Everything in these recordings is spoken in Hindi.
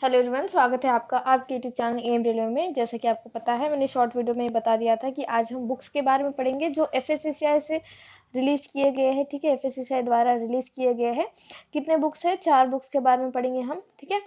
हेलो एवरीवन, स्वागत है आपका आपके यूट्यूब चैनल एम रेलवे में। जैसा कि आपको पता है, मैंने शॉर्ट वीडियो में बता दिया था कि आज हम बुक्स के बारे में पढ़ेंगे जो एफएससीआई से रिलीज किए गए हैं। ठीक है, एफएससीआई द्वारा रिलीज किए गए हैं। कितने बुक्स है? 4 बुक्स के बारे में पढ़ेंगे हम। ठीक है,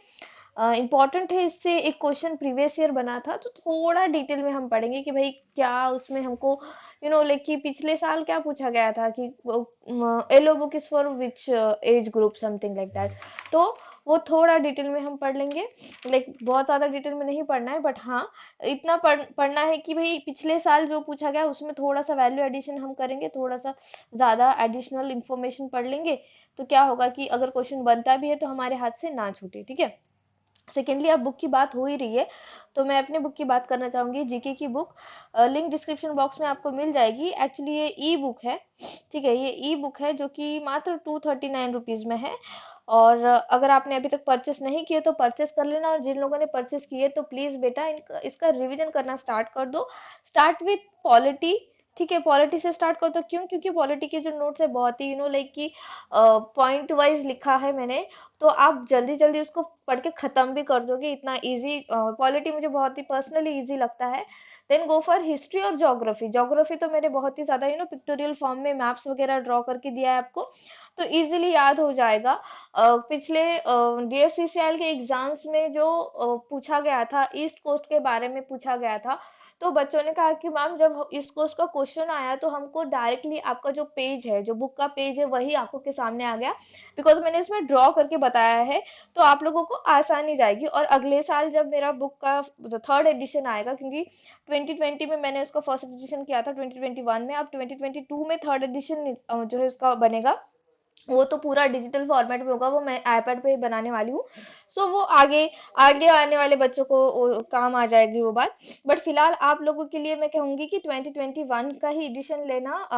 इम्पॉर्टेंट है। इससे एक क्वेश्चन प्रीवियस ईयर बना था, तो थोड़ा डिटेल में हम पढ़ेंगे कि भाई क्या उसमें हमको लाइक कि पिछले साल क्या पूछा गया था कि yellow book is for which age group, something like that. तो वो थोड़ा डिटेल में हम पढ़ लेंगे। लाइक बहुत ज्यादा डिटेल में नहीं पढ़ना है, बट हाँ इतना पढ़ना है कि भाई पिछले साल जो पूछा गया उसमें थोड़ा सा वैल्यू एडिशन हम करेंगे, थोड़ा सा ज्यादा एडिशनल इंफॉर्मेशन पढ़ लेंगे। तो क्या होगा कि अगर क्वेश्चन बनता भी है तो हमारे हाथ से ना छूटे। ठीक है। सेकेंडली, अब बुक की बात हो ही रही है तो मैं अपने बुक की बात करना चाहूंगी, जीके की बुक। लिंक डिस्क्रिप्शन बॉक्स में आपको मिल जाएगी। एक्चुअली ये ई बुक है। ठीक है, ये ई बुक है जो कि मात्र 239 रुपीज में है। और अगर आपने अभी तक परचेस नहीं किए तो परचेस कर लेना, और जिन लोगों ने परचेस किए तो प्लीज बेटा इसका रिवीजन करना स्टार्ट कर दो। Start with polity. ठीक है, पॉलिटी से स्टार्ट कर दो। क्यों? क्योंकि पॉलिटी के जो नोट्स है बहुत ही लाइक कि पॉइंट वाइज लिखा है मैंने, तो आप जल्दी जल्दी उसको पढ़ के खत्म भी कर दोगे। इतना इजी पॉलिटी मुझे बहुत ही पर्सनली इजी लगता है। देन गो फॉर हिस्ट्री और ज्योग्राफी। ज्योग्राफी तो मैंने बहुत ही ज्यादा पिक्टोरियल फॉर्म में मैप्स वगैरह ड्रॉ करके दिया है आपको, तो इजीली याद हो जाएगा। पिछले डीएफसीसीएल के एग्जाम्स में जो पूछा गया था, ईस्ट कोस्ट के बारे में पूछा गया था, तो बच्चों ने कहा कि मैम जब ईस्ट कोस्ट का क्वेश्चन आया तो हमको डायरेक्टली आपका जो पेज है, जो बुक का पेज है, वही आंखों के सामने आ गया, बिकॉज मैंने इसमें ड्रॉ करके बताया है। तो आप लोगों को आसानी जाएगी। और अगले साल जब मेरा बुक का थर्ड एडिशन आएगा, क्योंकि 2020 में मैंने उसका फर्स्ट एडिशन किया था, 2021 में, अब 2022 में थर्ड एडिशन जो है उसका बनेगा, वो तो पूरा डिजिटल फॉर्मेट में होगा। वो मैं आईपैड पे ही बनाने वाली हूँ। सो वो आगे आगे आने वाले बच्चों को काम आ जाएगी वो बात। बट फिलहाल आप लोगों के लिए मैं कहूंगी कि 2021 का ही एडिशन लेना,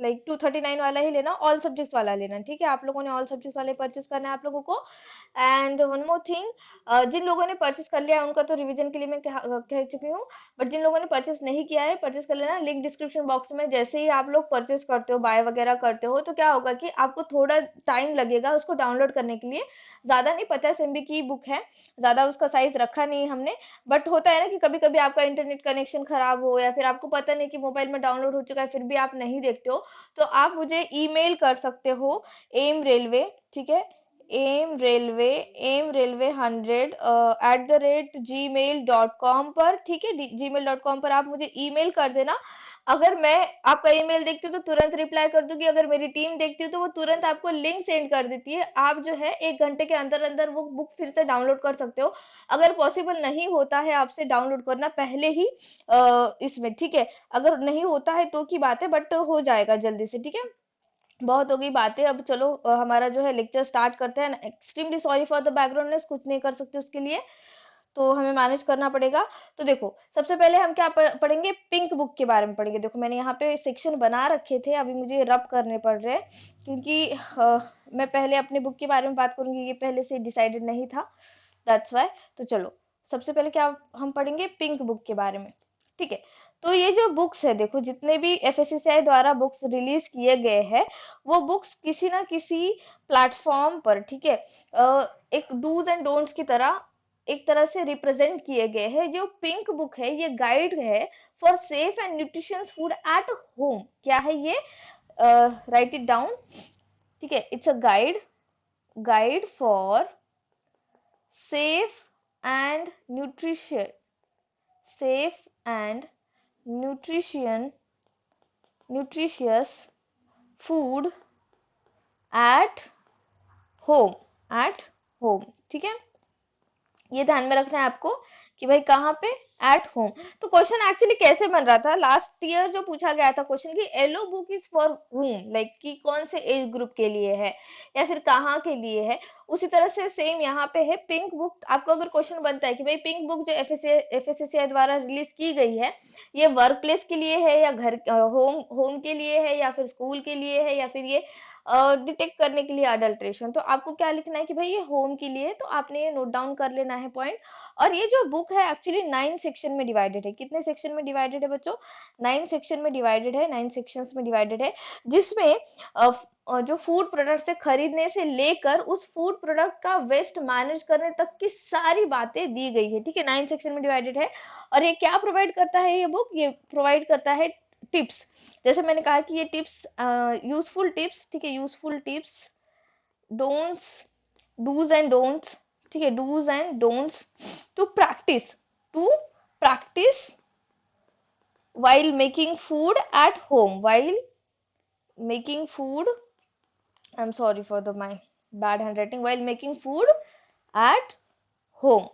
लाइक 239 वाला ही लेना, ऑल सब्जेक्ट्स वाला लेना। ठीक है, आप लोगों ने ऑल सब्जेक्ट्स वाले परचेस करना है आप लोगों को। एंड वन मोर थिंग, जिन लोगों ने परचेस कर लिया है उनका तो रिवीजन के लिए मैं कह चुकी हूँ। बट जिन लोगों ने परचेस नहीं किया है, परचेस कर लेना। लिंक डिस्क्रिप्शन बॉक्स में, जैसे ही आप लोग परचेस करते हो, बाय वगैरह करते हो, तो क्या होगा कि आपको थोड़ा टाइम लगेगा उसको डाउनलोड करने के लिए। ज्यादा नहीं, 50 MB की बुक है, ज्यादा उसका साइज रखा नहीं हमने। बट होता है ना कि कभी कभी आपका इंटरनेट कनेक्शन खराब हो, या फिर आपको पता नहीं कि मोबाइल में डाउनलोड हो चुका है फिर भी आप नहीं देखते हो, तो आप मुझे ईमेल कर सकते हो, एम रेलवे। ठीक है, aim railway100@gmail.com पर। ठीक है, gmail.com पर आप मुझे ईमेल कर देना। अगर मैं आपका ईमेल देखती हूँ तो तुरंत रिप्लाई कर दूंगी, अगर मेरी टीम देखती है तो वो तुरंत आपको लिंक सेंड कर देती है। आप जो है 1 घंटे के अंदर अंदर वो बुक फिर से डाउनलोड कर सकते हो। अगर पॉसिबल नहीं होता है आपसे डाउनलोड करना पहले ही इसमें, ठीक है, अगर नहीं होता है तो की बात है, बट हो जाएगा जल्दी से। ठीक है, बहुत हो गई बातें, अब चलो हमारा जो है लेक्चर स्टार्ट करते हैं। Extremely sorry for the background noise, कुछ नहीं कर सकते उसके लिए, तो हमें मैनेज करना पड़ेगा। तो देखो, सबसे पहले हम क्या पढ़ेंगे, पिंक बुक के बारे में पढ़ेंगे। देखो मैंने यहाँ पे सेक्शन बना रखे थे, अभी मुझे रब करने पड़ रहे हैं, क्योंकि मैं पहले अपने बुक के बारे में बात करूंगी, ये पहले से डिसाइडेड नहीं था, दैट्स वाई। तो चलो, सबसे पहले क्या हम पढ़ेंगे, पिंक बुक के बारे में। ठीक है, तो ये जो बुक्स है, देखो जितने भी एफएससीआई द्वारा बुक्स रिलीज किए गए हैं, वो बुक्स किसी ना किसी प्लेटफॉर्म पर, ठीक है, एक डूज एंड डोंट्स की तरह एक तरह से रिप्रेजेंट किए गए हैं। जो पिंक बुक है ये गाइड है for safe and nutritious food at home. क्या है ये? Right it down. ठीक है, it's a guide for safe and nutrition safe and nutrition nutritious food at at home। ठीक है, ये ध्यान में रखना है आपको कि भाई कहाँ पे, एट होम। तो क्वेश्चन एक्चुअली कैसे बन रहा था, लास्ट ईयर जो पूछा गया था क्वेश्चन कि yellow book is for whom, like कि कौन से एज ग्रुप के लिए है या फिर कहाँ के लिए है, उसी तरह से सेम यहाँ पे है पिंक बुक। आपको अगर क्वेश्चन बनता है कि भाई पिंक बुक जो एफएससीआई द्वारा रिलीज की गई है, ये वर्क प्लेस के लिए है या घर होम होम के लिए है या फिर स्कूल के लिए है या फिर ये डिटेक्ट करने के लिए अडल्ट्रेशन, तो आपको क्या लिखना है कि भाई ये होम के लिए है, तो आपने ये नोट डाउन कर लेना है पॉइंट। और ये जो बुक है एक्चुअली 9 सेक्शन में डिवाइडेड है। कितने सेक्शन में डिवाइडेड है बच्चों? 9 सेक्शन में डिवाइडेड है, 9 सेक्शंस में डिवाइडेड है, जिसमें जो फूड प्रोडक्ट है खरीदने से लेकर उस फूड प्रोडक्ट का वेस्ट मैनेज करने तक की सारी बातें दी गई है, ठीक है। 9 सेक्शन में डिवाइडेड है। और ये क्या प्रोवाइड करता है ये बुक? ये प्रोवाइड करता है टिप्स। जैसे मैंने कहा कि ये टिप्स यूजफुल टिप्स, ठीक है, useful tips, don'ts, dos and don'ts, ठीक है, dos and don'ts to practise while making food at home, while making food, I'm sorry for the my bad handwriting, while making food at home।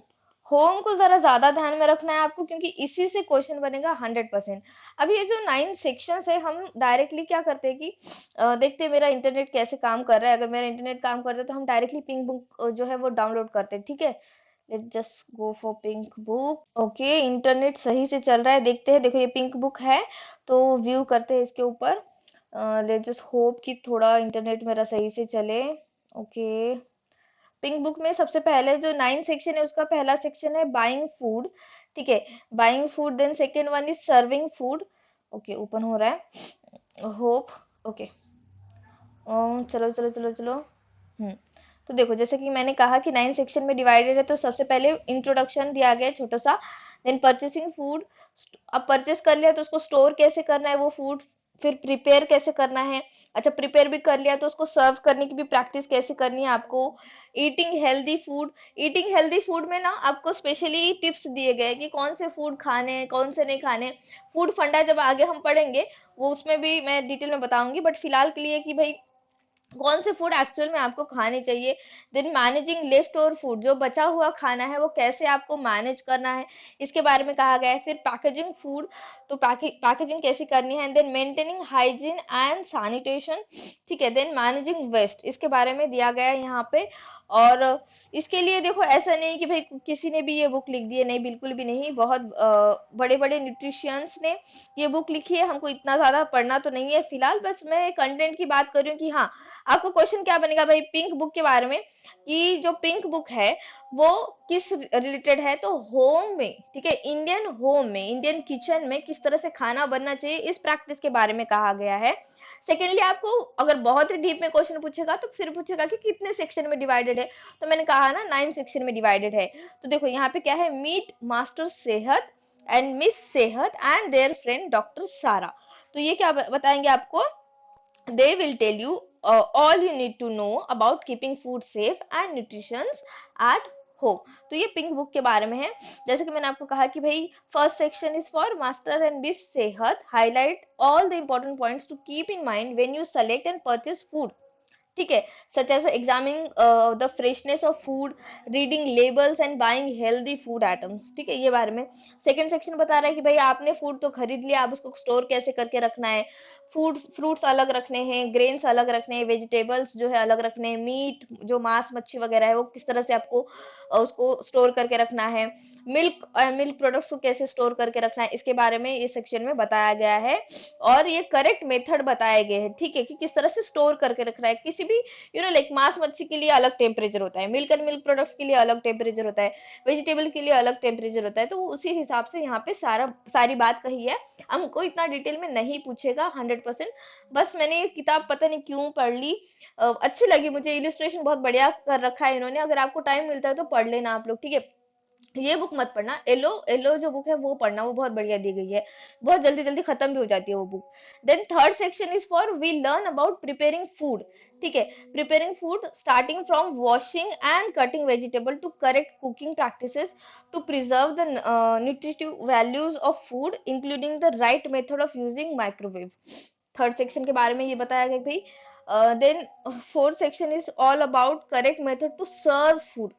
Home को जरा ज्यादा ध्यान में रखना है आपको, क्योंकि इसी से क्वेश्चन बनेगा 100%। अब ये जो 9 सेक्शंस है, हम डायरेक्टली क्या करते हैं कि देखते हैं मेरा इंटरनेट कैसे काम कर रहा है। अगर मेरा इंटरनेट काम करता है तो हम डायरेक्टली पिंक बुक जो है वो डाउनलोड करते हैं, ठीक है। Let just go for pink book. Okay, internet सही से चल रहा है, देखते हैं। देखो ये पिंक बुक है, तो व्यू करते हैं इसके ऊपर। लेट जस्ट होप कि थोड़ा इंटरनेट मेरा सही से चले। ओके, पिंक बुक में सबसे पहले जो 9 सेक्शन है उसका पहला सेक्शन है बाइंग फूड, ठीक है, buying food. Then second one is serving food. Okay, open हो रहा है, होप। ओके, चलो चलो चलो चलो। तो देखो, जैसे कि मैंने कहा कि 9 सेक्शन में डिवाइडेड है, तो सबसे पहले इंट्रोडक्शन दिया गया है छोटा सा। देन परचेसिंग फूड, अब परचेस कर लिया तो उसको स्टोर कैसे करना है वो फूड, फिर प्रिपेयर कैसे करना है। अच्छा, प्रिपेयर भी कर लिया तो उसको सर्व करने की भी प्रैक्टिस कैसे करनी है आपको। Eating healthy food, eating healthy food में ना आपको स्पेशली टिप्स दिए गए कि कौन से फूड खाने हैं कौन से नहीं खाने। फूड फंडा जब आगे हम पढ़ेंगे वो उसमें भी मैं डिटेल में बताऊंगी, बट फिलहाल के लिए कि भाई कौन से फूड एक्चुअल में आपको खाने चाहिए। Then managing left over food, जो बचा हुआ खाना है वो कैसे आपको मैनेज करना है, इसके बारे में कहा गया है। फिर पैकेजिंग फूड, तो पैकेजिंग कैसे करनी है। Then maintaining hygiene and sanitation, ठीक है। देन मैनेजिंग वेस्ट, इसके बारे में दिया गया है यहाँ पे। और इसके लिए देखो, ऐसा नहीं कि भाई किसी ने भी ये बुक लिख दी है, नहीं, बिल्कुल भी नहीं। बहुत बड़े बड़े न्यूट्रिशियंस ने ये बुक लिखी है, हमको इतना ज्यादा पढ़ना तो नहीं है फिलहाल, बस मैं कंटेंट की बात कर रही हूँ कि हाँ, आपको क्वेश्चन क्या बनेगा भाई पिंक बुक के बारे में, कि जो पिंक बुक है वो किस रिलेटेड है। तो होम में, ठीक है, इंडियन होम में, इंडियन किचन में किस तरह से खाना बनना चाहिए, इस प्रैक्टिस के बारे में कहा गया है। सेकेंडली, आपको अगर बहुत ही डीप में क्वेश्चन पूछेगा तो फिर पूछेगा कि कितने सेक्शन में डिवाइडेड है। तो मैंने कहा ना 9 सेक्शन में डिवाइडेड है। तो देखो यहाँ पे क्या है, मीट मास्टर सेहत एंड मिस सेहत एंड देयर फ्रेंड डॉक्टर सारा। तो ये क्या बताएंगे आपको, they will tell you all you need to know about keeping food safe and nutritious at home। तो ये पिंक बुक के बारे में है। जैसे कि मैंने आपको कहा कि भाई first section is for master and miss Sehat, highlight all the important points to keep in mind when you select and purchase food, ठीक है, such as examining the freshness of food, reading labels and buying healthy food items, ठीक है, ये बारे में। सेकंड सेक्शन बता रहा है कि भाई आपने फूड तो खरीद लिया, आप उसको स्टोर कैसे करके रखना है। फ्रूट्स अलग रखने हैं, ग्रेन्स अलग रखने हैं, वेजिटेबल्स जो है अलग रखने हैं, मीट जो मांस मच्छी वगैरह है वो किस तरह से आपको उसको स्टोर करके रखना है। मिल्क प्रोडक्ट्स को कैसे स्टोर करके रखना है, इसके बारे में इस सेक्शन में बताया गया है। और ये करेक्ट मेथड बताए गए हैं, ठीक है, कि किस तरह से स्टोर करके रखना है। किसी भी लाइक मांस मच्छी के लिए अलग टेम्परेचर होता है, मिल्क एंड मिल्क प्रोडक्ट्स के लिए अलग टेम्परेचर होता है, वेजिटेबल के लिए अलग टेम्परेचर होता है। तो उसी हिसाब से यहाँ पे सारी बात कही है। हमको इतना डिटेल में नहीं पूछेगा 100%। बस मैंने ये किताब पता नहीं क्यों पढ़ ली, अच्छी लगी मुझे, इलिस्ट्रेशन बहुत बढ़िया कर रखा है इन्होंने। अगर आपको टाइम मिलता है तो पढ़ लेना आप लोग, ठीक है। ये बुक मत पढ़ना, एलो एलो जो बुक है वो पढ़ना, वो बहुत बढ़िया दी गई है, बहुत जल्दी जल्दी खत्म भी हो जाती है वो book. Then third section is for we learn about preparing food, ठीक है, preparing food starting from washing and cutting vegetable to correct cooking practices to preserve the nutritive values of food including the right method of using microwave. Third section के बारे में ये बताया गया भाई। Then fourth section is all about correct method to serve food,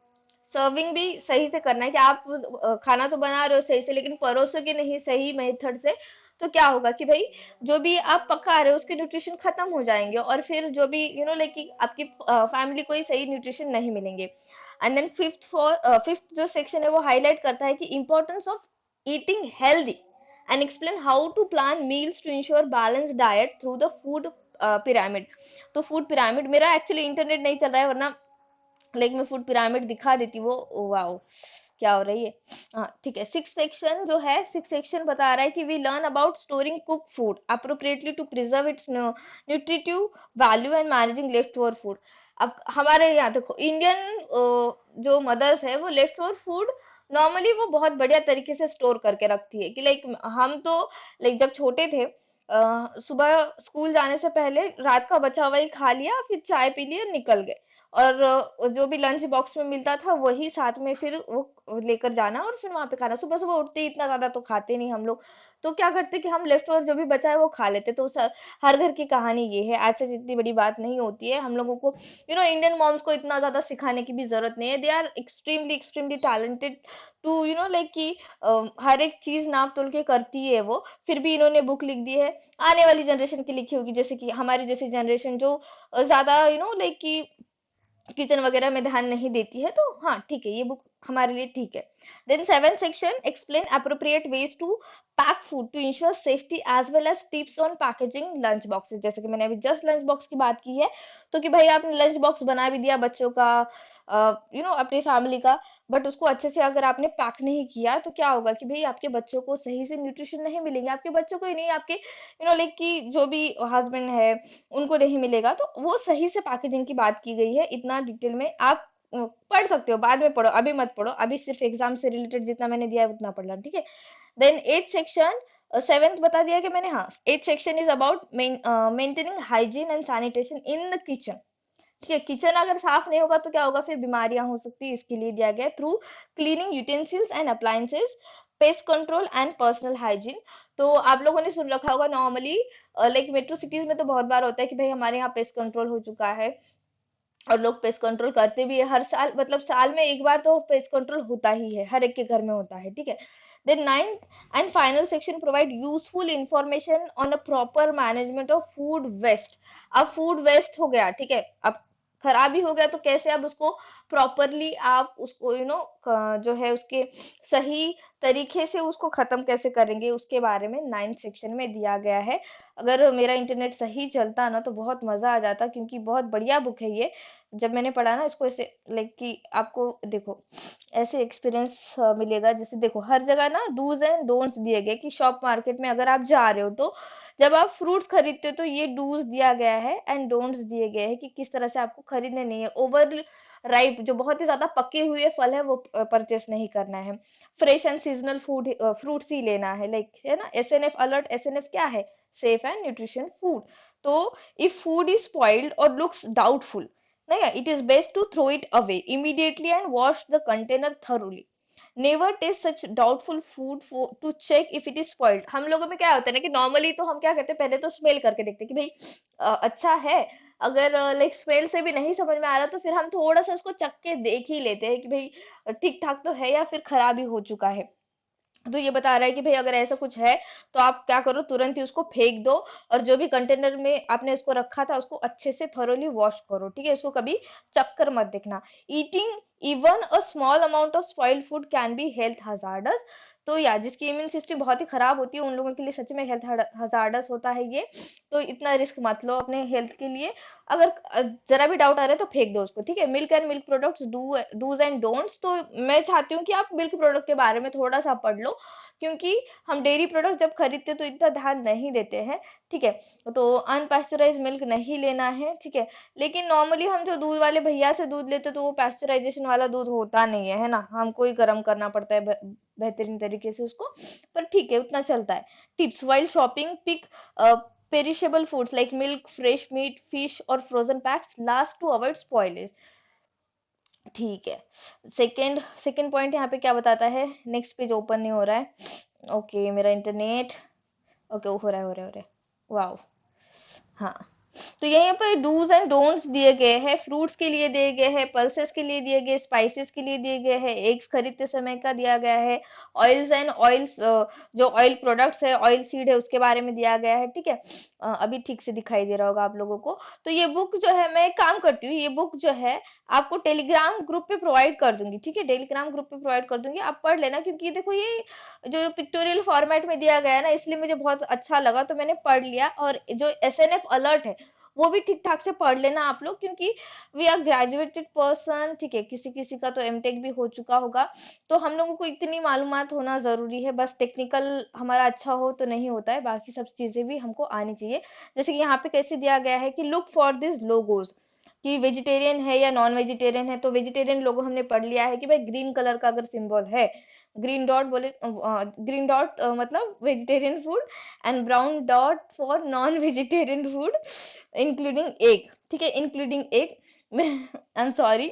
serving भी सही से करना है कि आप खाना तो बना रहे हो सही से, लेकिन परोसोगे नहीं सही मेथड से तो क्या होगा कि भाई जो भी आप पका रहे हो उसके न्यूट्रिशन खत्म हो जाएंगे, और फिर जो भी लाइक आपकी फैमिली को ही सही न्यूट्रिशन नहीं मिलेंगे। एंड देन फिफ्थ जो सेक्शन है वो हाईलाइट करता है कि importance of eating healthy and explain how to plan meals to ensure balance diet through the food pyramid. तो फूड पिरामिड, मेरा एक्चुअली इंटरनेट नहीं चल रहा है, वरना लाइक मैं फूड पिरामिड दिखा देती वो। वाओ, क्या हो रही है। हाँ ठीक है, सिक्स सेक्शन जो है, सिक्स सेक्शन बता रहा है कि we learn about storing cook food appropriately to preserve its nutritive value and managing left over food. अब हमारे यहाँ देखो इंडियन जो मदर्स है वो लेफ्ट ओवर फूड नॉर्मली वो बहुत बढ़िया तरीके से स्टोर करके रखती है कि लाइक हम तो लाइक जब छोटे थे सुबह स्कूल जाने से पहले रात का बचा हुआ ही खा लिया, फिर चाय पी ली और निकल गए। और जो भी लंच बॉक्स में मिलता था वही साथ में फिर वो लेकर जाना और फिर वहां पे खाना। सुबह सुबह उठते ही इतना ज्यादा तो खाते नहीं हम लोग, तो क्या करते कि हम लेफ्ट ओवर जो भी बचा है वो खा लेते। तो हर घर की कहानी ये है, आज से इतनी बड़ी बात नहीं होती है। हम लोगों को इंडियन मॉम्स को इतना ज्यादा सिखाने की भी जरूरत नहीं है, they are extremely extremely talented to like कि हर एक चीज नाप तोल के करती है वो। फिर भी इन्होंने बुक लिख दी है, आने वाली जनरेशन की लिखी होगी, जैसे कि हमारी जैसी जनरेशन जो ज्यादा लाइक कि किचन वगैरह में ध्यान नहीं देती है, तो हाँ ठीक है, ये बुक हमारे लिए ठीक है। Then seven section explain appropriate ways to pack food to ensure safety as well as tips on packaging lunch boxes. जैसे कि मैंने अभी जस्ट लंच बॉक्स की बात की है, तो कि भाई आपने लंच बॉक्स बना भी दिया बच्चों का, अपनी फैमिली का, बट उसको अच्छे से अगर आपने पैक नहीं किया तो क्या होगा कि भाई आपके बच्चों को सही से न्यूट्रिशन नहीं मिलेंगे, आपके बच्चों को ही नहीं, आपके लाइक कि जो भी हस्बैंड है उनको नहीं मिलेगा। तो वो सही से पैकेजिंग की बात की गई है, इतना डिटेल में आप पढ़ सकते हो, बाद में पढ़ो, अभी मत पढ़ो, अभी सिर्फ एग्जाम से रिलेटेड जितना मैंने दिया है उतना पढ़ लो, ठीक है। देन एट सेक्शन, सेवेंथ बता दिया कि मैंने, हाँ eight section is about maintaining hygiene and sanitation in the kitchen. ठीक है, किचन अगर साफ नहीं होगा तो क्या होगा, फिर बीमारियां हो सकती है, इसके लिए दिया गया through cleaning utensils and appliances, pest control and personal hygiene. तो आप लोगों ने सुन रखा होगा नॉर्मली लाइक मेट्रो सिटीज में तो बहुत बार होता है कि भाई हमारे यहाँ पेस्ट कंट्रोल हो चुका है, और लोग पेस्ट कंट्रोल करते भी है हर साल, मतलब साल में एक बार तो पेस्ट कंट्रोल होता ही है, हर एक के घर में होता है, ठीक है। Then ninth and final section provide useful information on a proper management of food waste. अब फूड वेस्ट हो गया, ठीक है, अब खराब ही हो गया तो कैसे अब उसको प्रॉपरली आप उसको जो है उसके सही तरीके से उसको खत्म कैसे करेंगे, उसके बारे में नाइन्थ सेक्शन में दिया गया है। अगर मेरा इंटरनेट सही चलता ना तो बहुत मजा आ जाता, क्योंकि बहुत बढ़िया बुक है ये। जब मैंने पढ़ा ना इसको ऐसे लाइक कि आपको देखो ऐसे एक्सपीरियंस मिलेगा, जैसे देखो हर जगह ना डूज एंड डोंट्स दिए गए कि शॉप मार्केट में अगर आप जा रहे हो तो जब आप फ्रूट्स खरीदते हो तो ये डूज दिया गया है एंड डोंट्स दिए गए हैं कि किस तरह से आपको खरीदने नहीं है। ओवर राइप जो बहुत ही ज्यादा पके हुए फल है वो परचेस नहीं करना है। Fresh and seasonal food fruits ही लेना है, लाइक है ना, एसएनएफ अलर्ट, एसएनएफ क्या है, safe and nutrition food. So if food is spoiled or looks doubtful, it is best to throw it away immediately and wash the container thoroughly. Never taste such doubtful food for to check if it is spoiled. हम लोगों में क्या होता है ना कि नॉर्मली तो हम क्या करते हैं, पहले तो स्मेल करके देखते हैं कि भाई अच्छा है। अगर लाइक स्मेल से भी नहीं समझ में आ रहा तो फिर हम थोड़ा सा उसको चख के देख ही लेते हैं कि भाई ठीक ठाक तो है या फिर खराब ही हो चुका है। तो ये बता रहा है कि भाई अगर ऐसा कुछ है तो आप क्या करो, तुरंत ही उसको फेंक दो, और जो भी कंटेनर में आपने उसको रखा था उसको अच्छे से थोरोली वॉश करो, ठीक है, इसको कभी चक्कर मत देखना। Eating even a small amount of spoiled food can be health hazardous. तो या जिसकी इम्यून सिस्टम बहुत ही खराब होती है उन लोगों के लिए सच में हेल्थ हजार्डस होता है ये। तो इतना रिस्क मत लो अपने हेल्थ के लिए। अगर जरा भी डाउट आ रहा है तो फेंक दो उसको, ठीक है। Milk and milk products dos and don'ts, तो मैं चाहती हूँ कि आप मिल्क प्रोडक्ट के बारे में थोड़ा सा पढ़ लो, क्योंकि हम डेयरी प्रोडक्ट जब खरीदते तो इतना ध्यान नहीं देते हैं, ठीक है। तो अनपास्चराइज मिल्क नहीं लेना है, ठीक है। लेकिन नॉर्मली हम जो दूध वाले भैया से दूध लेते तो वो पास्चराइजेशन वाला दूध होता नहीं है ना, हमको ही गर्म करना पड़ता है बेहतरीन तरीके से उसको, पर ठीक है उतना चलता है। Tips while shopping, pick perishable foods like milk, fresh meat, fish और frozen packs last to avoid spoilage, ठीक है। सेकेंड सेकेंड पॉइंट यहाँ पे क्या बताता है, नेक्स्ट पेज ओपन नहीं हो रहा है, ओके मेरा इंटरनेट, ओके हो रहा है हो रहा है हो रहा है, वाओ, हाँ। तो यहाँ पे डूज एंड डोंट्स दिए गए हैं, फ्रूट्स के लिए दिए गए हैं, पल्सेस के लिए दिए गए, स्पाइसेस के लिए दिए गए हैं, एग्स खरीदते समय का दिया गया है, ऑयल्स एंड ऑयल्स जो ऑयल प्रोडक्ट्स है, ऑयल सीड है उसके बारे में दिया गया है, ठीक है। अभी ठीक से दिखाई दे रहा होगा आप लोगों को। तो ये बुक जो है, मैं एक काम करती हूँ, ये बुक जो है आपको टेलीग्राम ग्रुप पे प्रोवाइड कर दूंगी, ठीक है, टेलीग्राम ग्रुप पे प्रोवाइड कर दूंगी, आप पढ़ लेना, क्योंकि देखो ये जो पिक्टोरियल फॉर्मेट में दिया गया है ना इसलिए मुझे बहुत अच्छा लगा तो मैंने पढ़ लिया। और जो एसएनएफ अलर्ट है वो भी ठीक ठाक से पढ़ लेना आप लोग, क्योंकि वी आर ग्रेजुएटेड पर्सन, ठीक है, किसी किसी का तो एमटेक भी हो चुका होगा, तो हम लोगों को इतनी मालूमात होना जरूरी है। बस टेक्निकल हमारा अच्छा हो तो नहीं होता है, बाकी सब चीजें भी हमको आनी चाहिए। जैसे कि यहाँ पे कैसे दिया गया है कि लुक फॉर दिस लोगोज, कि वेजिटेरियन है या नॉन वेजिटेरियन है। तो वेजिटेरियन लोगो हमने पढ़ लिया है कि भाई ग्रीन कलर का अगर सिंबल है, ग्रीन डॉट बोले, ग्रीन डॉट मतलब vegetarian food, and brown dot for non vegetarian food including egg, ठीक है, including egg. I am sorry,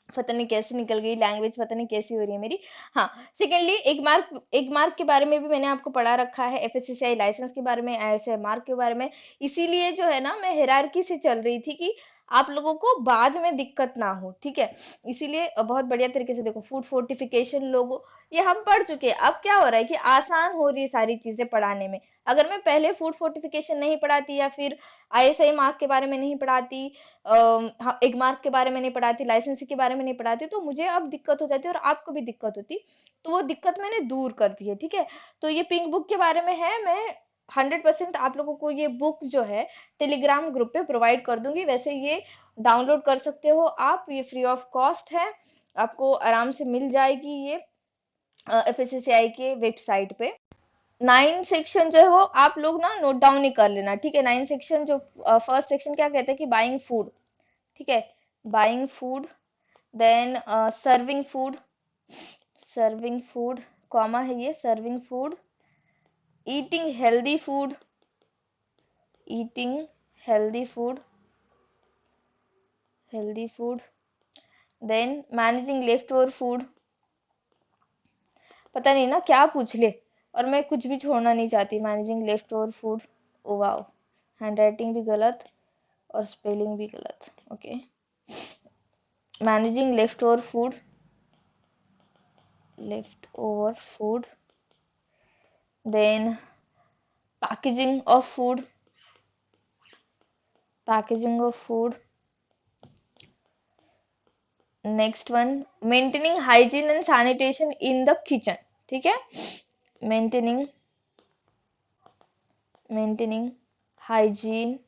पता नहीं कैसे निकल गई लैंग्वेज, पता नहीं कैसी हो रही है मेरी। हाँ, सेकेंडली एक मार्क के बारे में भी मैंने आपको पढ़ा रखा है, एफएससीआई लाइसेंस के बारे में, ऐसे मार्क के बारे में। इसीलिए जो है ना, मैं हायरार्की से चल रही थी कि आप लोगों को बाद में दिक्कत ना हो, ठीक है। इसीलिए बहुत बढ़िया तरीके से देखो, फूड फोर्टिफिकेशन लोगो ये हम पढ़ चुके हैं। अब क्या हो रहा है कि आसान हो रही है सारी चीजें पढ़ाने में। अगर मैं पहले फूड फोर्टिफिकेशन नहीं पढ़ाती, या फिर आईएसआई मार्क के बारे में नहीं पढ़ाती, एक मार्क के बारे में नहीं पढ़ाती, लाइसेंसिंग के बारे में नहीं पढ़ाती, तो मुझे अब दिक्कत हो जाती और आपको भी दिक्कत होती। तो वो दिक्कत मैंने दूर कर दी है, ठीक है। तो ये पिंक बुक के बारे में है, मैं 100% आप लोगों को ये बुक जो है टेलीग्राम ग्रुप पे प्रोवाइड कर दूंगी। वैसे ये डाउनलोड कर सकते हो आप, ये फ्री ऑफ कॉस्ट है, आपको आराम से मिल जाएगी ये एफएससीआई के वेबसाइट पे। 9 सेक्शन जो है वो आप लोग ना नोट डाउन ही कर लेना, ठीक है। 9 सेक्शन जो फर्स्ट सेक्शन क्या कहते हैं कि बाइंग फूड, ठीक है, buying food, then serving food, comma है ये, serving food, eating healthy food, eating healthy food, healthy food, then managing left over food. पता नहीं ना क्या पूछ ले, और मैं कुछ भी छोड़ना नहीं चाहती। Managing left over food, oh wow, hand writing भी गलत और स्पेलिंग भी गलत, okay. Managing left over food, then packaging of food, next one maintaining hygiene and sanitation in the kitchen, ठीक है, maintaining hygiene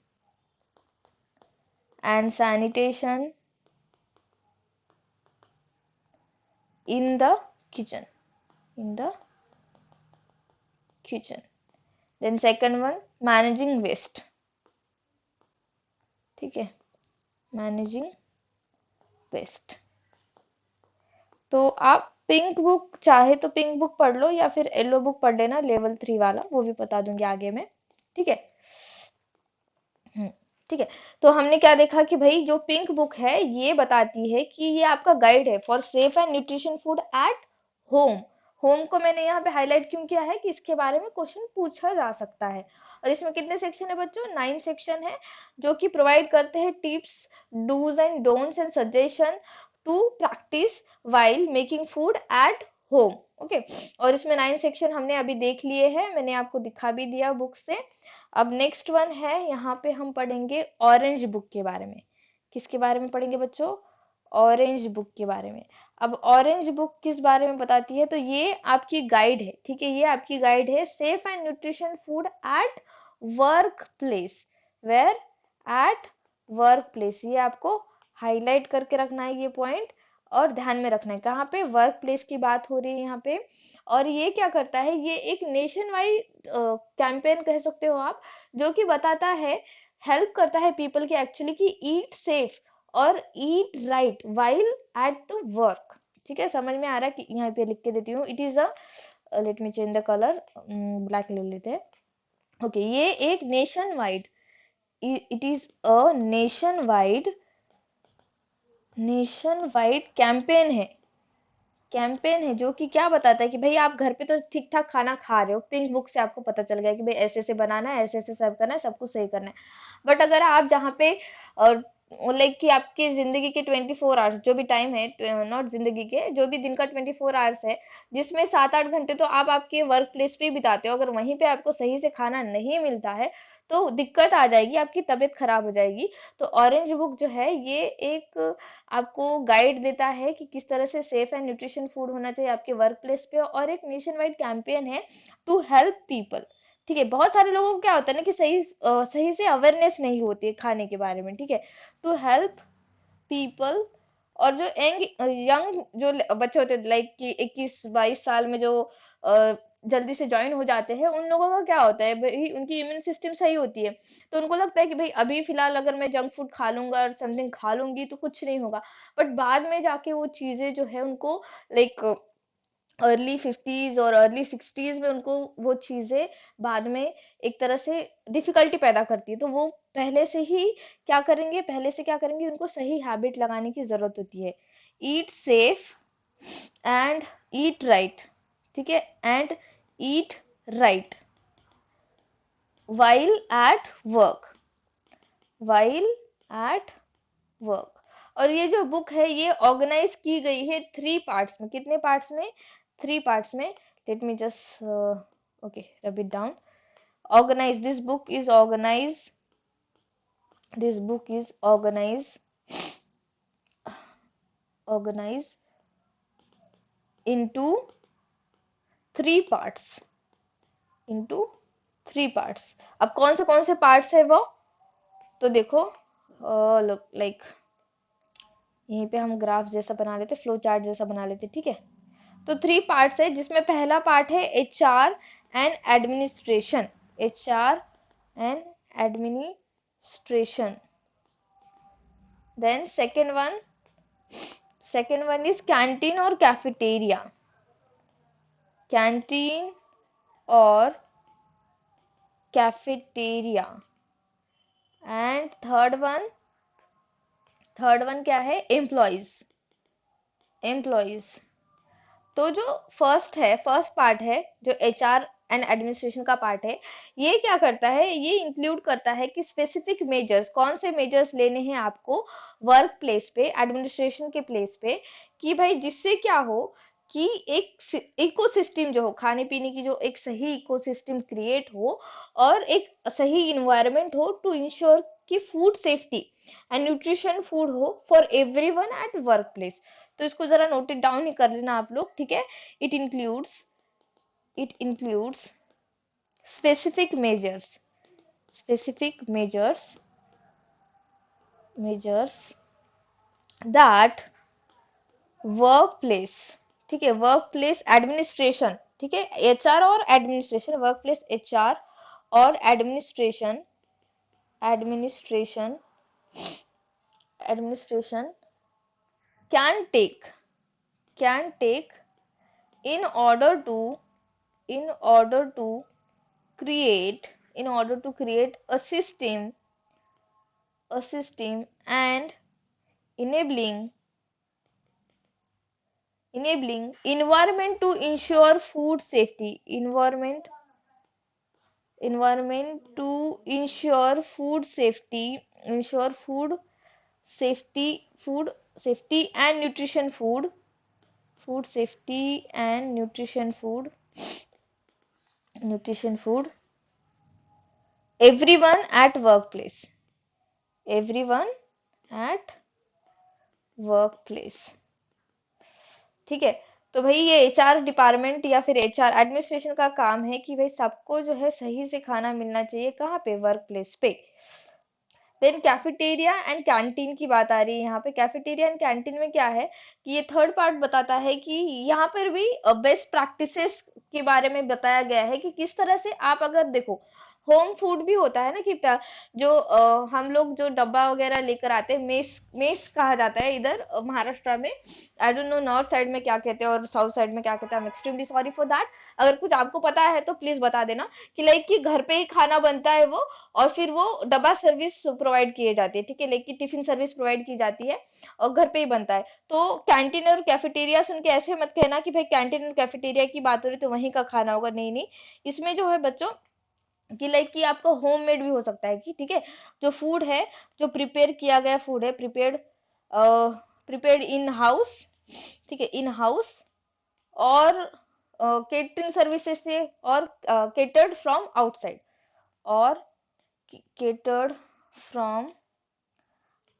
and sanitation in the kitchen, then second one managing waste, ठीक है, मैनेजिंग वेस्ट। तो आप पिंक बुक चाहे तो पिंक बुक पढ़ लो, या फिर येलो बुक पढ़ लेना, लेवल 3 वाला, वो भी बता दूंगी आगे में, ठीक है। ठीक है, तो हमने क्या देखा कि भाई जो पिंक बुक है ये बताती है कि ये आपका गाइड है for safe and nutrition food at home. Home को मैंने यहाँ पे हाईलाइट क्यों किया है कि इसके बारे में क्वेश्चन पूछा जा सकता है। और इसमें कितने सेक्शन है बच्चों? 9 सेक्शन है, जो कि प्रोवाइड करते हैं tips, dos and don'ts and suggestion to practise while making food at home, okay. और इसमें 9 सेक्शन हमने अभी देख लिए हैं, मैंने आपको दिखा भी दिया बुक से। अब नेक्स्ट वन है, यहाँ पे हम पढ़ेंगे ऑरेंज बुक के बारे में। किसके बारे में पढ़ेंगे बच्चों? ऑरेंज बुक के बारे में। अब ऑरेंज बुक किस बारे में बताती है? तो ये आपकी गाइड है, ठीक है, ये आपकी गाइड है safe and nutrition food at work place, where at work place. ये आपको हाईलाइट करके रखना है ये पॉइंट, और ध्यान में रखना है कहाँ पे, वर्क प्लेस की बात हो रही है यहाँ पे। और ये क्या करता है, ये एक नेशन वाइड कैंपेन कह सकते हो आप, जो कि बताता है, हेल्प करता है पीपल की एक्चुअली कि ईट सेफ और eat right while at work, ठीक है। समझ में आ रहा है कि यहाँ पे लिख के देती हूँ, it is a, let me change the colour, black ले लेते हैं, ओके। ये एक nation wide, it is a nation wide campaign है जो कि क्या बताता है कि भाई आप घर पे तो ठीक ठाक खाना खा रहे हो, पिंक बुक से आपको पता चल गया कि भाई ऐसे ऐसे बनाना है, ऐसे ऐसे सर्व करना है, सब कुछ सही करना है। बट अगर आप जहाँ पे लाइक कि आपकी जिंदगी के 24 आवर्स जो भी टाइम है, नॉट जिंदगी के, जो भी दिन का 24 आवर्स है, जिसमें 7-8 घंटे तो आप आपके वर्क प्लेस पे बिताते हो, अगर वहीं पे आपको सही से खाना नहीं मिलता है तो दिक्कत आ जाएगी, आपकी तबीयत खराब हो जाएगी। तो ऑरेंज बुक जो है ये एक आपको गाइड देता है कि किस तरह से सेफ एंड न्यूट्रिशन फूड होना चाहिए आपके वर्क प्लेस पे, और एक नेशन वाइड कैंपेन है टू हेल्प पीपल, ठीक है। बहुत सारे लोगों को क्या होता है ना कि सही से अवेयरनेस नहीं होती है खाने के बारे में, ठीक है। टू हेल्प पीपल, और जो यंग यंग जो बच्चे होते हैं लाइक कि 21-22 साल में जो जल्दी से ज्वाइन हो जाते हैं, उन लोगों का क्या होता है भाई, उनकी इम्यून सिस्टम सही होती है, तो उनको लगता है कि भाई अभी फिलहाल अगर मैं जंक फूड खा लूंगा और समथिंग खा लूंगी तो कुछ नहीं होगा। बट बाद में जाके वो चीजें जो है उनको लाइक अर्ली 50s और अर्ली 60s में उनको वो चीजें बाद में एक तरह से डिफिकल्टी पैदा करती है। तो वो पहले से क्या करेंगे, उनको सही हैबिट लगाने की जरूरत होती है। ईट सेफ एंड ईट राइट, ठीक है, and eat right while at work, while at work. और ये जो बुक है ये ऑर्गेनाइज की गई है 3 पार्ट्स में। कितने पार्ट्स में? 3 पार्ट्स में। Let me just okay rub it down. Organise, this book is organise into 3 parts, into 3 parts. अब कौन से पार्ट्स है वो, तो देखो लाइक यहीं पे हम ग्राफ जैसा बना लेते, फ्लो चार्ट जैसा बना लेते, ठीक है। तो 3 पार्ट्स है, जिसमें पहला पार्ट है HR and administration, HR and administration. Then second one is canteen और कैफेटेरिया, कैंटीन और कैफेटेरिया। एंड थर्ड वन क्या है? एम्प्लॉइज। तो जो फर्स्ट पार्ट है जो HR एंड एडमिनिस्ट्रेशन का पार्ट है, ये क्या करता है, ये इंक्लूड करता है कि स्पेसिफिक मेजर्स, कौन से मेजर्स लेने हैं आपको वर्क प्लेस पे, एडमिनिस्ट्रेशन के प्लेस पे, कि भाई जिससे क्या हो कि एक इकोसिस्टम जो हो, खाने पीने की जो एक सही इकोसिस्टम क्रिएट हो और एक सही इन्वायरमेंट हो टू इंश्योर कि food safety and nutrition food हो for everyone at work place. तो इसको जरा नोट इट डाउन ही कर लेना आप लोग, ठीक है। It includes specific measures that work place, ठीक है, वर्क प्लेस एडमिनिस्ट्रेशन, ठीक है, HR और एडमिनिस्ट्रेशन, वर्क प्लेस HR और administration can take in order to create a system and enabling environment to ensure food safety, environment to ensure food safety and nutrition food everyone at workplace, ठीक है। तो भाई ये HR डिपार्टमेंट या फिर HR एडमिनिस्ट्रेशन का काम है कि भाई सबको जो है सही से खाना मिलना चाहिए, कहाँ पे? वर्क प्लेस पे। देन कैफेटेरिया एंड कैंटीन की बात आ रही है यहाँ पे। कैफेटेरिया एंड कैंटीन में क्या है कि ये थर्ड पार्ट बताता है कि यहाँ पर भी बेस्ट प्रैक्टिसेस के बारे में बताया गया है कि किस तरह से आप, अगर देखो होम फूड भी होता है ना कि जो हम लोग जो डब्बा वगैरह लेकर आते हैं, मेस कहा जाता है इधर महाराष्ट्र में, I don't know north side में क्या कहते हैं और साउथ साइड में क्या कहते हैं, I am extremely sorry for that. अगर कुछ आपको पता है तो प्लीज बता देना कि लाइक कि घर पे ही खाना बनता है वो, और फिर वो डब्बा सर्विस प्रोवाइड किए जाती है, ठीक है, लेकिन टिफिन सर्विस प्रोवाइड की जाती है और घर पे ही बनता है। तो कैंटीन और कैफेटेरिया सुन के ऐसे मत कहना कि भाई कैंटीन और कैफेटेरिया की बात हो रही तो वहीं का खाना होगा, नहीं नहीं। इसमें जो है बच्चों कि लाइक कि आपका होम मेड भी हो सकता है कि, ठीक है, जो फूड है, जो प्रिपेयर किया गया फूड है, प्रिपेयर्ड इन हाउस, ठीक है, इन हाउस, और केटरिंग सर्विसेज से, और केटर्ड फ्रॉम आउटसाइड, और catered from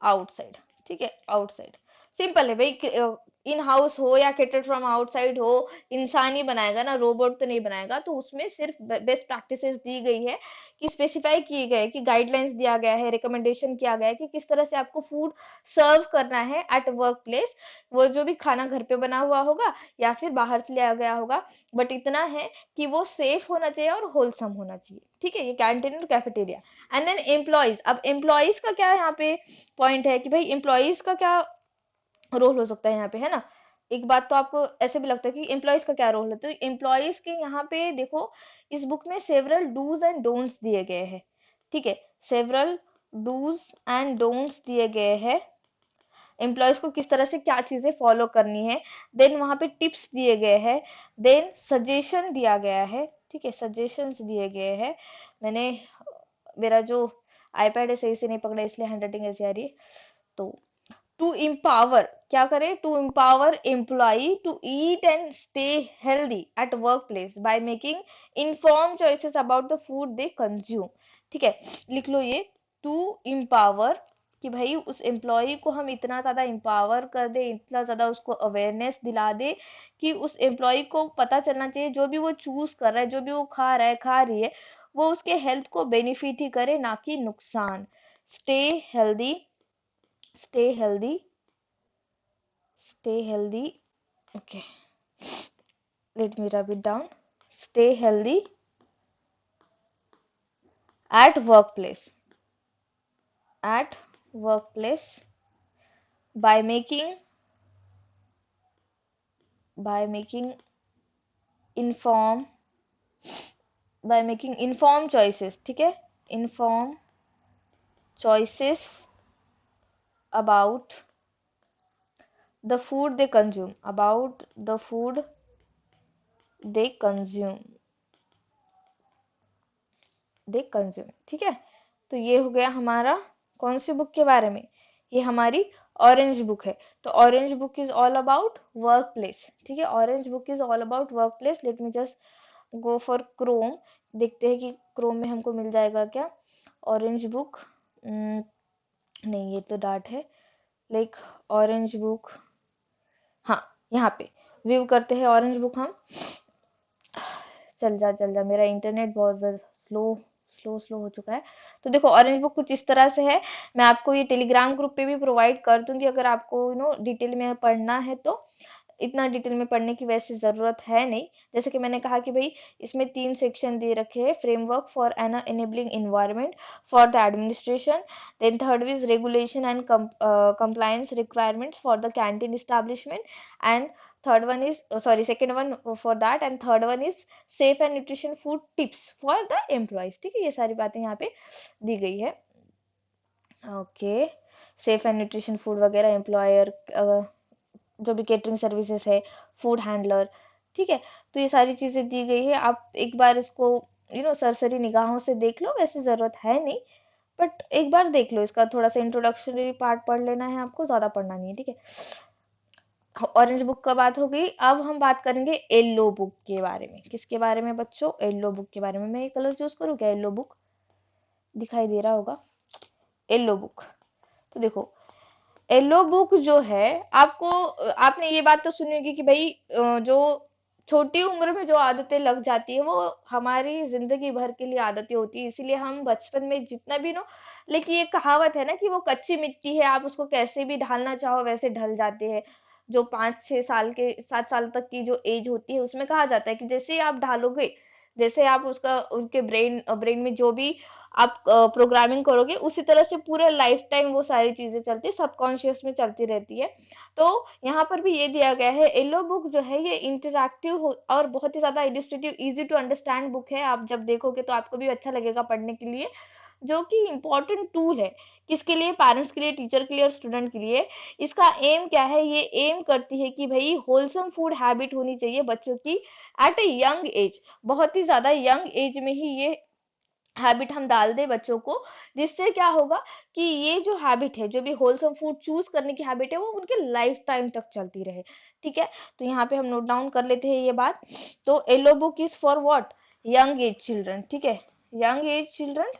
outside, ठीक है, आउटसाइड। सिंपल है भाई, इन हाउस हो या कैटर्ड फ्रॉम आउटसाइड हो, इंसान ही बनाएगा ना, रोबोट तो नहीं बनाएगा। तो उसमें सिर्फ बेस्ट प्रैक्टिसेस दी गई है, कि स्पेसिफाई किए गए, कि गाइडलाइंस दिया गया है, रिकमेंडेशन किया गया है कि किस तरह से आपको फूड सर्व करना है एट वर्क प्लेस। वो जो भी खाना घर पे बना हुआ होगा या फिर बाहर से लिया गया होगा, बट इतना है कि वो सेफ होना चाहिए और होलसम होना चाहिए। ठीक है, ये कैंटीन और कैफेटेरिया। एंड देन एम्प्लॉयज, अब एम्प्लॉयज का क्या यहाँ पे पॉइंट है कि भाई एम्प्लॉयज का क्या रोल हो सकता है यहाँ पे, है ना। एक बात तो आपको ऐसे भी लगता है कि एम्प्लॉयज का क्या रोल है, तो एम्प्लॉयज के यहाँ पे देखो, इस बुक में सेवरल डूज एंड डोंट्स दिए गए हैं। ठीक है, सेवरल डूज एंड डोंट्स दिए गए हैं, एम्प्लॉयज को किस तरह से क्या चीजें फॉलो करनी है। देन वहां पे टिप्स दिए गए हैं, देन सजेशन दिया गया है। ठीक है, सजेशंस दिए गए हैं। मैंने, मेरा जो आईपैड है सही से नहीं पकड़ा, इसलिए हैंडराइटिंग ऐसी आ रही है। तो टू empower, क्या करे, to empower employee to eat and stay healthy at workplace by making informed choices about the food they consume। ठीक है, लिख लो ये, टू empower, कि भाई उस एम्प्लॉय को हम इतना ज्यादा empower कर दे, इतना ज्यादा उसको अवेयरनेस दिला दे कि उस एम्प्लॉय को पता चलना चाहिए जो भी वो चूज कर रहा है, जो भी वो खा रहा है, खा रही है, वो उसके हेल्थ को बेनिफिट ही करे, ना कि नुकसान। Stay healthy, stay healthy, stay healthy, okay, let me rub it down. Stay healthy at workplace, at workplace by making, by making inform, by making informed choices। ठीक है, inform choices about the food they consume, about the food they consume, they consume। ठीक है, तो ये हो गया हमारा कौन सी बुक के बारे में, ये हमारी ऑरेंज बुक है। तो orange book is all about work place. ठीक है, orange book is all about work place. Late me just go for Chrome, देखते हैं कि क्रोम में हमको मिल जाएगा क्या ऑरेंज बुक। नहीं, ये तो डार्ट है, लाइक ऑरेंज बुक, हाँ यहाँ पे व्यू करते हैं ऑरेंज बुक हम। चल जा, मेरा इंटरनेट बहुत ज्यादा स्लो हो चुका है। तो देखो ऑरेंज बुक कुछ इस तरह से है। मैं आपको ये टेलीग्राम ग्रुप पे भी प्रोवाइड कर दूंगी, अगर आपको डिटेल में पढ़ना है तो। इतना डिटेल में पढ़ने की वैसे जरूरत है नहीं। जैसे कि मैंने कहा कि भाई इसमें 3 सेक्शन दे रखे हैं, framework for an enabling environment for the administration, then third is regulation and compliance requirements for the canteen establishment, and third one is second one for that, and third one is safe and nutrition food tips for the employees। ठीक है, ये सारी बातें यहाँ पे दी गई है। Okay, safe and nutrition food वगैरह, एम्प्लॉयर, जो भी केटरिंग सर्विसेज है, फूड हैंडलर। ठीक है, तो ये सारी चीजें दी गई है। आप एक बार इसको सरसरी निगाहों से देख लो, वैसे जरूरत है नहीं, बट एक बार देख लो, इसका थोड़ा सा इंट्रोडक्शनरी पार्ट पढ़ लेना है आपको, ज्यादा पढ़ना नहीं है। ठीक है, ऑरेंज बुक का बात हो गई। अब हम बात करेंगे येलो बुक के बारे में। किसके बारे में बच्चों? येलो बुक के बारे में। मैं ये कलर चूज करूँ क्या? येलो बुक दिखाई दे रहा होगा, येलो बुक। तो देखो येलो बुक जो है, आपको, आपने ये बात तो सुनी होगी कि भाई जो छोटी उम्र में जो आदतें लग जाती है वो हमारी जिंदगी भर के लिए आदतें होती है, इसीलिए हम बचपन में जितना भी लेकिन ये कहावत है ना कि वो कच्ची मिट्टी है, आप उसको कैसे भी ढालना चाहो वैसे ढल जाते हैं। जो 5-6 साल के 7 साल तक की जो एज होती है, उसमें कहा जाता है कि जैसे आप ढालोगे, जैसे आप उसका उनके ब्रेन में जो भी आप प्रोग्रामिंग करोगे, उसी तरह से पूरे लाइफ टाइम वो सारी चीजें चलती है, सबकॉन्शियस में चलती रहती है। तो यहाँ पर भी ये दिया गया है, येलो बुक जो है ये इंटरैक्टिव और बहुत ही ज्यादा इलिस्ट्रेटिव, इजी टू अंडरस्टैंड बुक है। आप जब देखोगे तो आपको भी अच्छा लगेगा पढ़ने के लिए, जो कि इम्पोर्टेंट टूल है। किसके लिए? पेरेंट्स के लिए, टीचर के लिए और स्टूडेंट के लिए। इसका एम क्या है? ये एम करती है कि भाई होलसम फूड हैबिट होनी चाहिए बच्चों की एट ए यंग एज, बहुत ही ज्यादा यंग एज में ही ये हैबिट हम डाल दे बच्चों को, जिससे क्या होगा कि ये जो हैबिट है, जो भी होलसम फूड चूज करने की हैबिट है, वो उनके लाइफ टाइम तक चलती रहे। ठीक है, तो यहाँ पे हम नोट डाउन कर लेते हैं ये बात। तो yellow book is for what? Young age children. ठीक है, यंग एज चिल्ड्रन,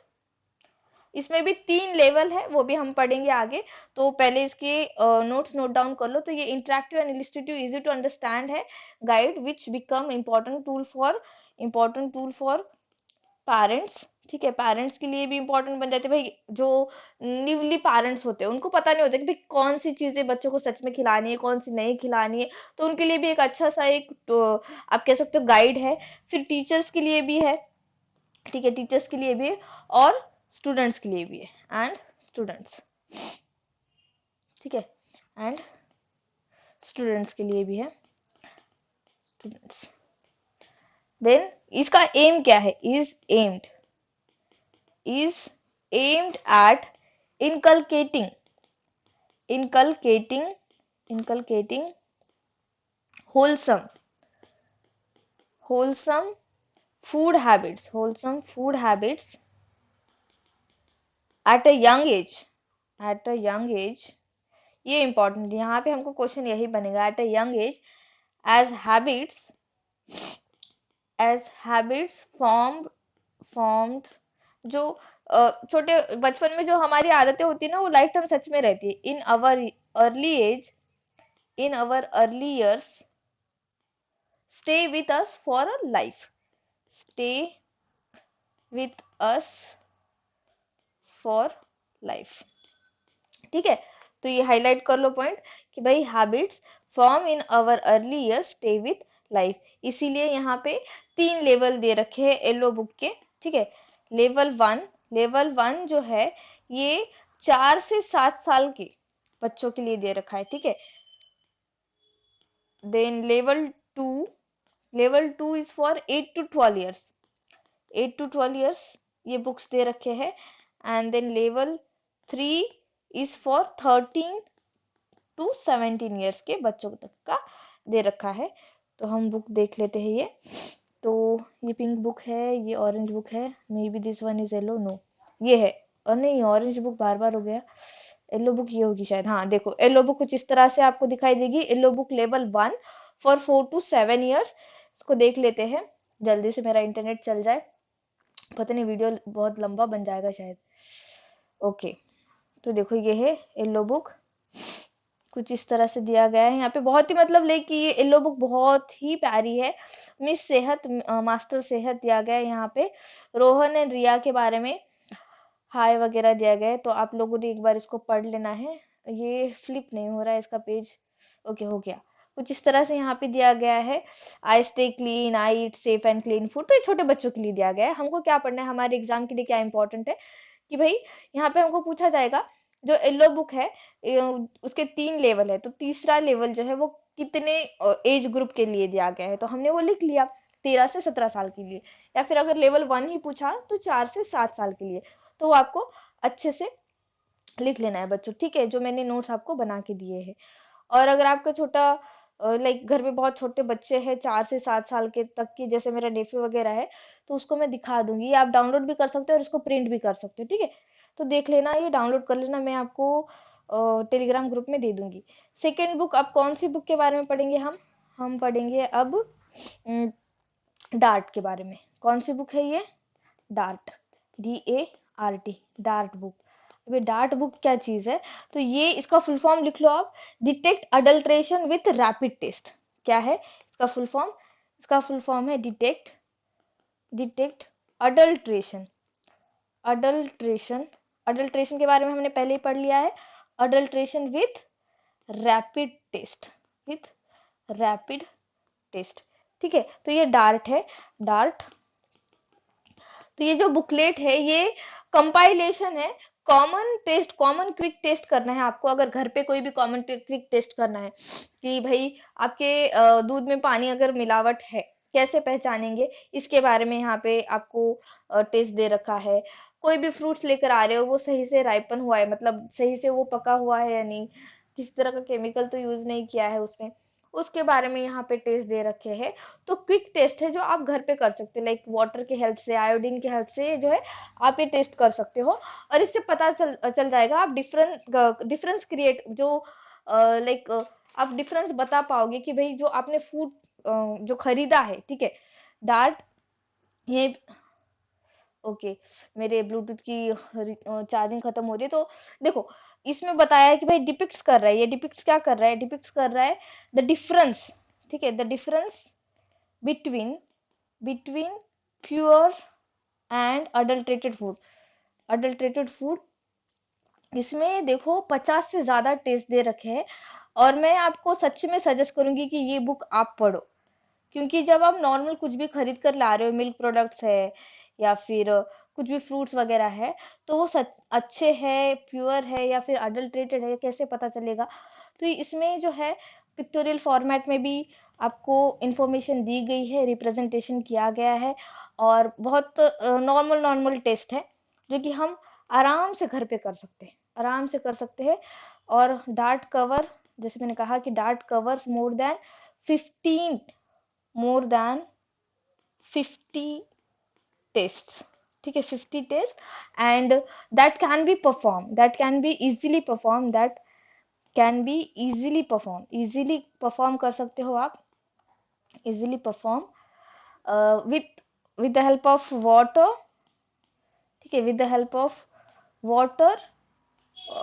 इसमें भी 3 लेवल है, वो भी हम पढ़ेंगे आगे। तो पहले इसके नोट्स नोट डाउन कर लो। तो ये interactive and illustrative, easy to understand है guide which become important tool for parents. ठीक है, पेरेंट्स के लिए भी इंपॉर्टेंट बन जाते हैं भाई। जो न्यूली पेरेंट्स होते हैं उनको पता नहीं होता कि भाई कौन सी चीजें बच्चों को सच में खिलानी है, कौन सी नहीं खिलानी है। तो उनके लिए भी एक अच्छा सा एक तो आप कह सकते हो गाइड है। फिर टीचर्स के लिए भी है, ठीक है, टीचर्स के लिए भी है और स्टूडेंट्स के लिए भी है, एंड स्टूडेंट्स, ठीक है, एंड स्टूडेंट्स के लिए भी है, स्टूडेंट्स। देन इसका एम क्या है? Is aimed at inculcating inculcating inculcating wholesome wholesome wholesome food habits at a young age। ये इंपॉर्टेंट, यहाँ पे हमको क्वेश्चन यही बनेगा, at a young age as habits formed. जो छोटे बचपन में जो हमारी आदतें होती है ना, वो लाइफ टाइम सच में रहती है। In our early years stay with us for a life, stay with us for life। ठीक है, तो ये हाईलाइट कर लो पॉइंट कि भाई habits form in our early years stay with life. इसीलिए यहाँ पे 3 लेवल दे रखे हैं येलो बुक के। ठीक है, लेवल वन जो है ये 4 से 7 साल के बच्चों के लिए दे रखा है। ठीक है, then level two is for 8 to 12 years, 8 to 12 years ये बुक्स दे रखे हैं। And then level 3 is for 13 to 17 years के बच्चों तक का दे रखा है। तो हम बुक देख लेते हैं। ये तो ये पिंक बुक है, ये ऑरेंज बुक है, maybe this one is yellow, no ये है, और नहीं ऑरेंज बुक बार बार हो गया, येलो बुक ये होगी शायद। हाँ देखो, येलो बुक कुछ इस तरह से आपको दिखाई देगी। Yellow book level 1 for 4 to 7 years. इसको देख लेते हैं, जल्दी से मेरा इंटरनेट चल जाए, पता नहीं वीडियो बहुत लंबा बन जाएगा शायद। ओके, तो देखो ये है येलो बुक, कुछ इस तरह से दिया गया है यहाँ पे। बहुत ही मतलब लेकिन ये येलो बुक बहुत ही प्यारी है। मिस सेहत, मास्टर सेहत दिया गया है यहाँ पे। रोहन एंड रिया के बारे में हाय वगैरह दिया गया है, तो आप लोगों ने एक बार इसको पढ़ लेना है। ये फ्लिप नहीं हो रहा है इसका पेज, ओके हो गया। कुछ इस तरह से यहाँ पे दिया गया है, I stay clean, I eat safe and clean food. तो ये छोटे बच्चों के लिए दिया गया है। हमको क्या पढ़ना है, हमारे एग्जाम के लिए क्या इंपॉर्टेंट है कि भाई यहाँ पे हमको पूछा जाएगा जो येलो बुक है उसके 3 लेवल है, तो तीसरा लेवल जो है वो कितने एज ग्रुप के लिए दिया गया है, तो हमने वो लिख लिया 13 से 17 साल के लिए। या फिर अगर लेवल 1 ही पूछा तो 4 से 7 साल के लिए। तो वो आपको अच्छे से लिख लेना है बच्चों, ठीक है, जो मैंने नोट्स आपको बना के दिए हैं। और अगर आपका छोटा लाइक घर में बहुत छोटे बच्चे हैं 4 से 7 साल के तक की, जैसे मेरा नेफ्यू वगैरह है, तो उसको मैं दिखा दूंगी। ये आप डाउनलोड भी कर सकते हो और इसको प्रिंट भी कर सकते हो। ठीक है, तो देख लेना, ये डाउनलोड कर लेना, मैं आपको टेलीग्राम ग्रुप में दे दूंगी। सेकेंड बुक, अब कौन सी बुक के बारे में पढ़ेंगे हम पढ़ेंगे अब डार्ट के बारे में। कौन सी बुक है ये? Dart, DART, dart book. अबे डार्ट बुक क्या चीज है? तो ये इसका फुल फॉर्म लिख लो आप, detect adulteration with rapid test. क्या है इसका फुल फॉर्म? इसका फुल फॉर्म है डिटेक्ट अडल्ट्रेशन। अडल्ट्रेशन के बारे में हमने पहले ही पढ़ लिया है। अडल्ट्रेशन विथ रैपिड टेस्ट, ठीक है। तो ये डार्ट है, डार्ट। तो ये जो बुकलेट है ये कंपाइलेशन है, कॉमन क्विक टेस्ट करना है आपको। अगर घर पे कोई भी कॉमन क्विक टेस्ट करना है कि भाई आपके दूध में पानी अगर मिलावट है, कैसे पहचानेंगे, इसके बारे में यहाँ पे आपको टेस्ट दे रखा है। कोई भी फ्रूट्स लेकर आ रहे हो, वो सही से राइपन हुआ है, मतलब सही से वो पका हुआ है या नहीं, किसी तरह का केमिकल तो यूज नहीं किया है उसमें, उसके बारे में यहाँ पे टेस्ट दे रखे हैं। तो क्विक टेस्ट है जो आप घर पे कर सकते हो, लाइक वाटर के हेल्प से, आयोडीन के हेल्प से जो है आप ये टेस्ट कर सकते हो। और इससे पता चल जाएगा, आप डिफरेंस क्रिएट जो लाइक आप डिफरेंस बता पाओगे कि भाई जो आपने फूड जो खरीदा है, ठीक है। डार्ट ये ओके, मेरे ब्लूटूथ की चार्जिंग खत्म हो रही है। तो देखो, इसमें बताया है कि भाई डिपिक्ट्स कर रहा है, ये डिपिक्ट्स क्या कर रहा है, डिपिक्ट्स कर रहा है द डिफरेंस, ठीक है, the difference between between pure and adulterated food. Adulterated food, इसमें देखो 50 से ज्यादा टेस्ट दे रखे हैं, और मैं आपको सच में सजेस्ट करूंगी कि ये बुक आप पढ़ो। क्योंकि जब आप नॉर्मल कुछ भी खरीद कर ला रहे हो, मिल्क प्रोडक्ट्स है या फिर कुछ भी फ्रूट्स वगैरह है, तो वो सच अच्छे है, प्योर है या फिर अडल्ट्रेटेड है, कैसे पता चलेगा। तो इसमें जो है पिक्टोरियल फॉर्मेट में भी आपको इंफॉर्मेशन दी गई है, रिप्रेजेंटेशन किया गया है, और बहुत नॉर्मल नॉर्मल टेस्ट है जो कि हम आराम से घर पे कर सकते हैं, आराम से कर सकते हैं। और डार्ट कवर, जैसे मैंने कहा कि DART covers fifteen more than 50 tests, ठीक है, 50 test, and that can be easily perform, that can be easily perform, easily perform कर सकते हो आप, easily perform with the help of water, ठीक है, with the help of water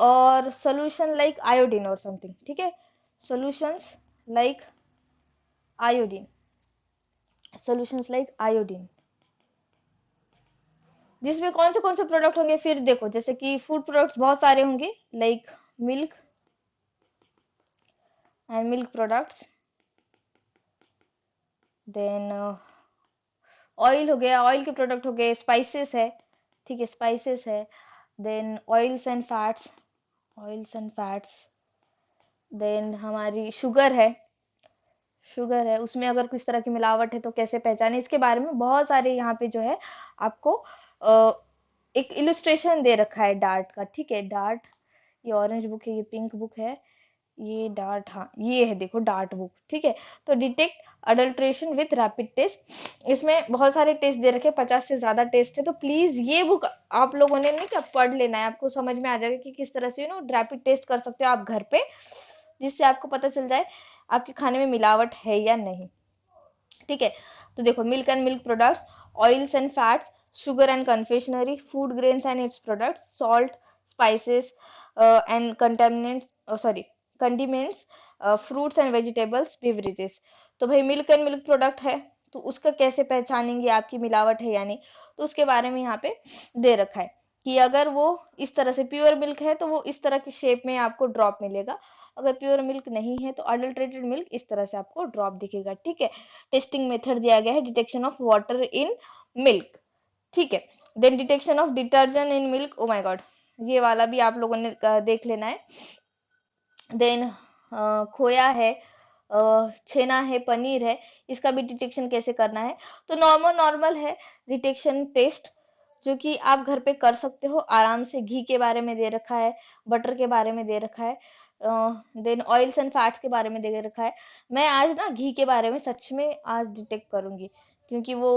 और सोल्यूशन लाइक आयोडीन और समथिंग, ठीक है, solutions like iodine, solutions like iodine, जिसमें कौन से प्रोडक्ट होंगे, फिर देखो जैसे कि फूड प्रोडक्ट्स बहुत सारे होंगे, like milk and milk products, then oil हो गया, ऑयल के प्रोडक्ट हो गए, स्पाइसेस है, ठीक है, स्पाइसेस है, then oils and fats, oils and fats, then हमारी शुगर है, शुगर है, उसमें अगर किस तरह की मिलावट है तो कैसे पहचाने, इसके बारे में बहुत सारे यहाँ पे जो है आपको एक इलस्ट्रेशन दे रखा है डार्ट का, ठीक है, डार्ट, ये ऑरेंज बुक है, ये पिंक बुक है, ये डार्ट, हाँ ये है, देखो डार्ट बुक, ठीक है। तो detect adulteration with rapid test, इसमें बहुत सारे टेस्ट दे रखे, 50 से ज्यादा टेस्ट है, तो प्लीज ये बुक आप लोगों ने नहीं क्या पढ़ लेना है, आपको समझ में आ जाएगा कि किस तरह से रैपिड टेस्ट कर सकते हो आप घर पे, जिससे आपको पता चल जाए आपके खाने में मिलावट है या नहीं, ठीक है। तो देखो, milk and milk products, oils and fats, sugar and confectionery, food grains and its products, salt, spices and contaminants, condiments, fruits and vegetables, beverages। तो भाई मिल्क एंड मिल्क प्रोडक्ट है, तो उसका कैसे पहचानेंगे आपकी मिलावट है या नहीं, तो उसके बारे में यहाँ पे दे रखा है कि अगर वो इस तरह से प्योर मिल्क है तो वो इस तरह की शेप में आपको ड्रॉप मिलेगा, अगर प्योर मिल्क नहीं है तो अडल्ट्रेटेड मिल्क इस तरह से आपको ड्रॉप दिखेगा, ठीक है। टेस्टिंग मेथड दिया गया है, detection of water in milk, ठीक है। Then detection of detergent in milk, oh my God, ये वाला भी आप लोगों ने देख लेना है। देन खोया है, छेना है, पनीर है, इसका भी डिटेक्शन कैसे करना है। तो नॉर्मल नॉर्मल है डिटेक्शन टेस्ट, जो कि आप घर पे कर सकते हो आराम से। घी के बारे में दे रखा है, बटर के बारे में दे रखा है, देन ऑयल्स एंड फैट्स के बारे में दे रखा है। मैं आज ना घी के बारे में सच में आज डिटेक्ट करूंगी, क्योंकि वो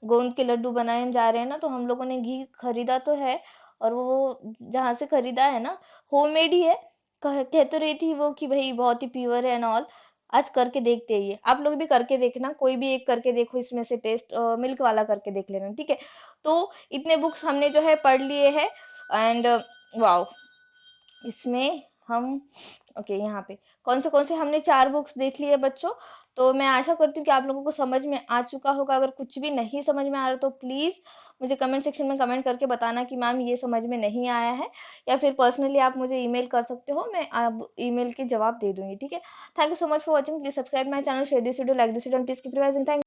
गोंद के लड्डू बनाए जा रहे हैं ना, तो हम लोगों ने घी खरीदा तो है, और वो जहाँ से खरीदा है ना, होममेड ही है। कह तो रही थी वो कि भाई बहुत ही प्योर है एंड ऑल। आज करके देखते हैं, ये आप लोग भी करके देखना, कोई भी एक करके देखो इसमें से टेस्ट, मिल्क वाला करके देख लेना, ठीक है। तो इतने बुक्स हमने जो है पढ़ लिए हैं, एंड वाओ, इसमें हम ओके, यहाँ पे कौन से हमने 4 बुक्स देख लिए बच्चों। तो मैं आशा करती हूँ कि आप लोगों को समझ में आ चुका होगा। अगर कुछ भी नहीं समझ में आ रहा तो प्लीज मुझे कमेंट सेक्शन में कमेंट करके बताना कि मैम ये समझ में नहीं आया है, या फिर पर्सनली आप मुझे ईमेल कर सकते हो, मैं आप ईमेल के जवाब दे दूंगी, ठीक है। Thank you so much for watching, please subscribe my channel, share this video, like this video, please keep revising, thank